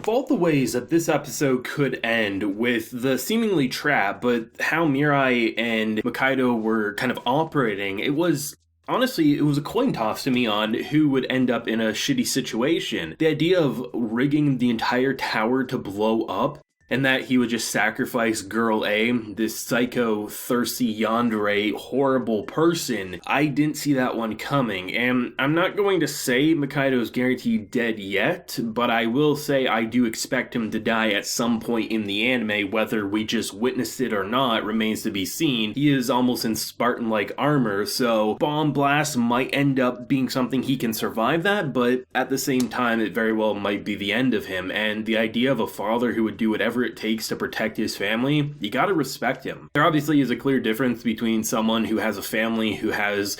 Of all the ways that this episode could end with the seemingly trap, but how Mirai and Mukaidou were kind of operating, it was a coin toss to me on who would end up in a shitty situation. The idea of rigging the entire tower to blow up, and that he would just sacrifice Girl A, this psycho, thirsty, yandere, horrible person. I didn't see that one coming, and I'm not going to say Mukaidou's guaranteed dead yet, but I will say I do expect him to die at some point in the anime. Whether we just witnessed it or not remains to be seen. He is almost in Spartan-like armor, so bomb blast might end up being something he can survive that, but at the same time it very well might be the end of him, and the idea of a father who would do whatever it takes to protect his family, you gotta respect him. There obviously is a clear difference between someone who has a family, who has,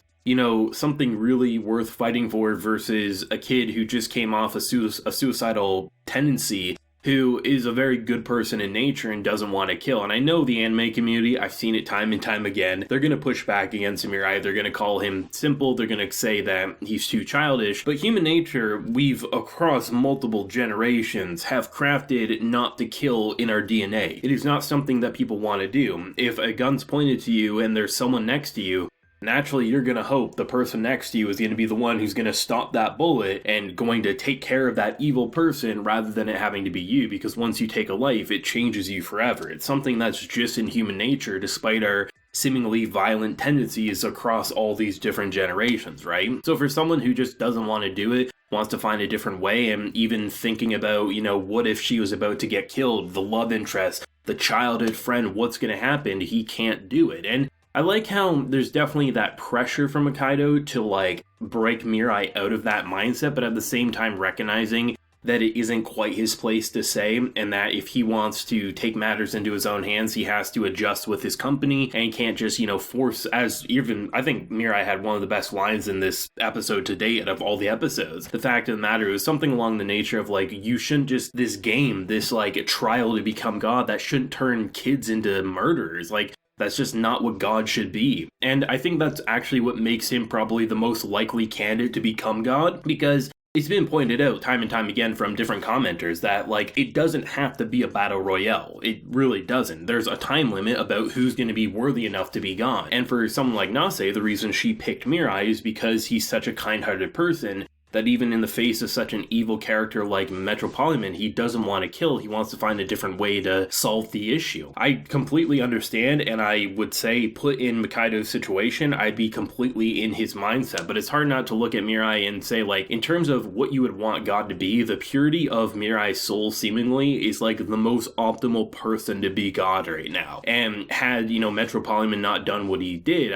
something really worth fighting for, versus a kid who just came off a suicidal tendency, who is a very good person in nature and doesn't want to kill. And I know the anime community, I've seen it time and time again, they're going to push back against Mirai, they're going to call him simple, they're going to say that he's too childish, but human nature, we've, across multiple generations, have crafted not to kill in our DNA. It is not something that people want to do. If a gun's pointed to you and there's someone next to you, naturally, you're going to hope the person next to you is going to be the one who's going to stop that bullet and going to take care of that evil person rather than it having to be you, because once you take a life, it changes you forever. It's something that's just in human nature, despite our seemingly violent tendencies across all these different generations, right? So for someone who just doesn't want to do it, wants to find a different way, and even thinking about, what if she was about to get killed, the love interest, the childhood friend, what's going to happen? He can't do it. And I like how there's definitely that pressure from Mukaidou to break Mirai out of that mindset, but at the same time recognizing that it isn't quite his place to say, and that if he wants to take matters into his own hands, he has to adjust with his company and can't just, force, as even, I think Mirai had one of the best lines in this episode to date out of all the episodes. The fact of the matter is something along the nature of you shouldn't just, this game, this trial to become God, that shouldn't turn kids into murderers. That's just not what God should be. And I think that's actually what makes him probably the most likely candidate to become God, because it's been pointed out time and time again from different commenters that, it doesn't have to be a battle royale. It really doesn't. There's a time limit about who's going to be worthy enough to be God. And for someone like Nase, the reason she picked Mirai is because he's such a kind-hearted person that even in the face of such an evil character like Metropolitan, he doesn't want to kill. He wants to find a different way to solve the issue. I completely understand, and I would say, put in Mukaidou's situation, I'd be completely in his mindset. But it's hard not to look at Mirai and say, in terms of what you would want God to be, the purity of Mirai's soul seemingly is the most optimal person to be God right now. And had, Metropolitan not done what he did,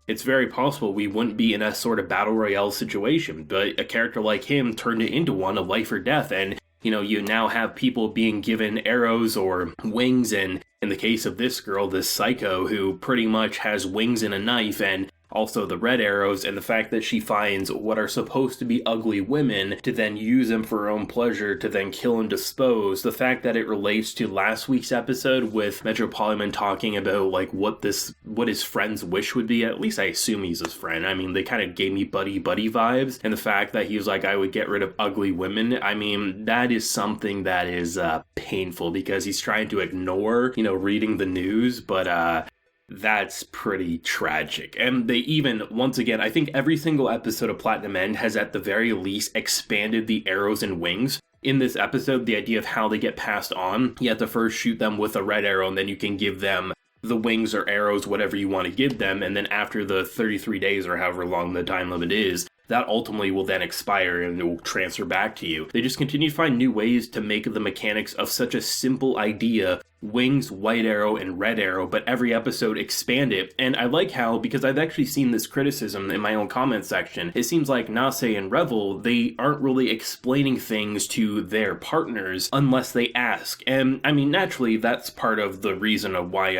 it's very possible we wouldn't be in a sort of battle royale situation, but a character like him turned it into one of life or death, and you now have people being given arrows or wings, and in the case of this girl, this psycho, who pretty much has wings and a knife, and also the red arrows, and the fact that she finds what are supposed to be ugly women to then use them for her own pleasure, to then kill and dispose. The fact that it relates to last week's episode with Metropolitan talking about what his friend's wish would be. At least I assume he's his friend. They kind of gave me buddy vibes, and the fact that he was I would get rid of ugly women. That is something that is painful, because he's trying to ignore, reading the news, but that's pretty tragic. And they even, once again, I think every single episode of Platinum End has at the very least expanded the arrows and wings. In this episode, the idea of how they get passed on, you have to first shoot them with a red arrow, and then you can give them the wings or arrows, whatever you want to give them, and then after the 33 days or however long the time limit is, that ultimately will then expire and it will transfer back to you. They just continue to find new ways to make the mechanics of such a simple idea, wings, white arrow, and red arrow, but every episode expand it. And I like how, because I've actually seen this criticism in my own comment section, it seems like Nase and Revel, they aren't really explaining things to their partners unless they ask. And naturally, that's part of the reason of why,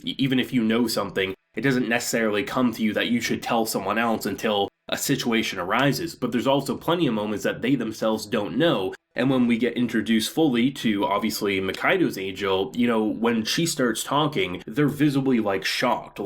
even if you know something, it doesn't necessarily come to you that you should tell someone else until a situation arises, but there's also plenty of moments that they themselves don't know. And when we get introduced fully to, obviously, Mukaidou's angel, when she starts talking, they're visibly, shocked.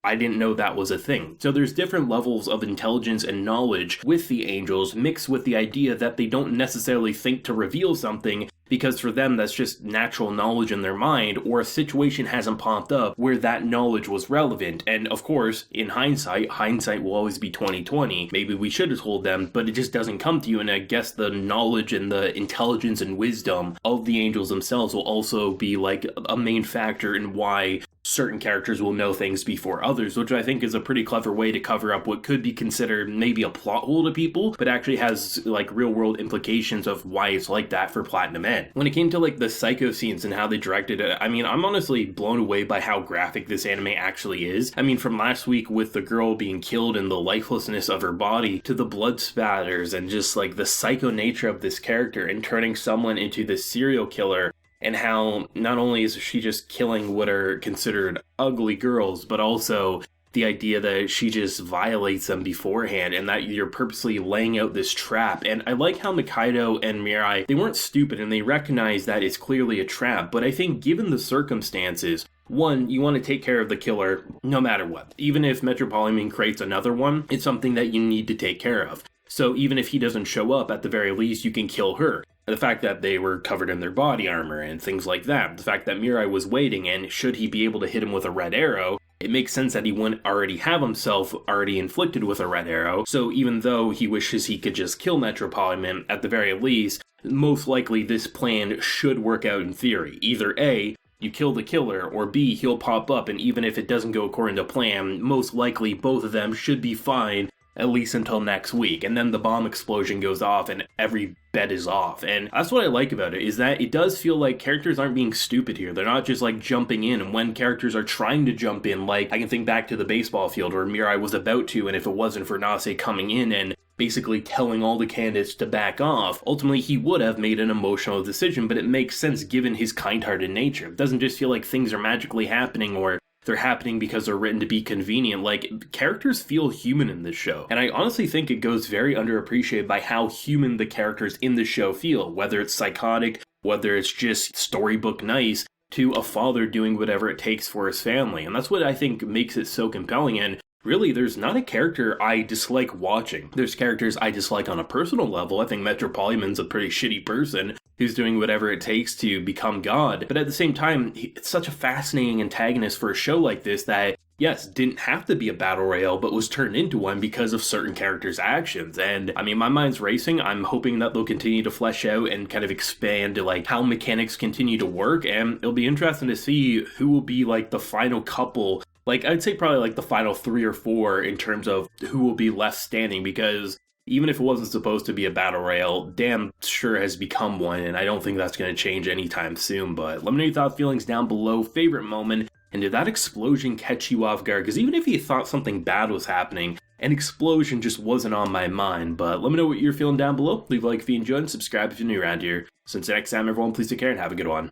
I didn't know that was a thing. So there's different levels of intelligence and knowledge with the angels, mixed with the idea that they don't necessarily think to reveal something, because for them that's just natural knowledge in their mind, or a situation hasn't popped up where that knowledge was relevant. And of course, in hindsight will always be 2020. Maybe we should have told them, but it just doesn't come to you. And I guess the knowledge and the intelligence and wisdom of the angels themselves will also be like a main factor in why certain characters will know things before others, which I think is a pretty clever way to cover up what could be considered maybe a plot hole to people, but actually has like real world implications of why it's like that for Platinum End. When it came to like the psycho scenes and how they directed it, I mean, I'm honestly blown away by how graphic this anime actually is. I mean, from last week with the girl being killed and the lifelessness of her body, to the blood spatters and just like the psycho nature of this character and turning someone into this serial killer, and how not only is she just killing what are considered ugly girls, but also the idea that she just violates them beforehand and that you're purposely laying out this trap. And I like how Mukaidou and Mirai, they weren't stupid and they recognize that it's clearly a trap, but I think given the circumstances, one, you want to take care of the killer no matter what. Even if Metropolitan creates another one, it's something that you need to take care of. So even if he doesn't show up, at the very least, you can kill her. The fact that they were covered in their body armor and things like that. The fact that Mirai was waiting, and should he be able to hit him with a red arrow, it makes sense that he wouldn't already have himself already inflicted with a red arrow. So even though he wishes he could just kill Metropolitan, at the very least, most likely this plan should work out in theory. Either A, you kill the killer, or B, he'll pop up, and even if it doesn't go according to plan, most likely both of them should be fine, at least until next week. And then the bomb explosion goes off and every bet is off. And that's what I like about it, is that it does feel like characters aren't being stupid here. They're not just like jumping in, and when characters are trying to jump in, like I can think back to the baseball field where Mirai was about to, and if it wasn't for Nase coming in and basically telling all the candidates to back off, ultimately he would have made an emotional decision, but it makes sense given his kind-hearted nature. It doesn't just feel like things are magically happening or they're happening because they're written to be convenient. Like, characters feel human in this show. And I honestly think it goes very underappreciated by how human the characters in the show feel, whether it's psychotic, whether it's just storybook nice, to a father doing whatever it takes for his family. And that's what I think makes it so compelling. And really, there's not a character I dislike watching. There's characters I dislike on a personal level. I think Metropolitan's a pretty shitty person who's doing whatever it takes to become God. But at the same time, it's such a fascinating antagonist for a show like this that, yes, didn't have to be a battle royale, but was turned into one because of certain characters' actions. And I mean, my mind's racing. I'm hoping that they'll continue to flesh out and kind of expand to like how mechanics continue to work. And it'll be interesting to see who will be like the final couple. Like, I'd say probably like the final 3 or 4 in terms of who will be left standing, because even if it wasn't supposed to be a battle royale, damn sure has become one, and I don't think that's going to change anytime soon. But let me know your thoughts, feelings down below, favorite moment, and did that explosion catch you off guard? Because even if you thought something bad was happening, an explosion just wasn't on my mind. But let me know what you're feeling down below. Leave a like if you enjoyed, and subscribe if you're new around here. So until next time, everyone, please take care and have a good one.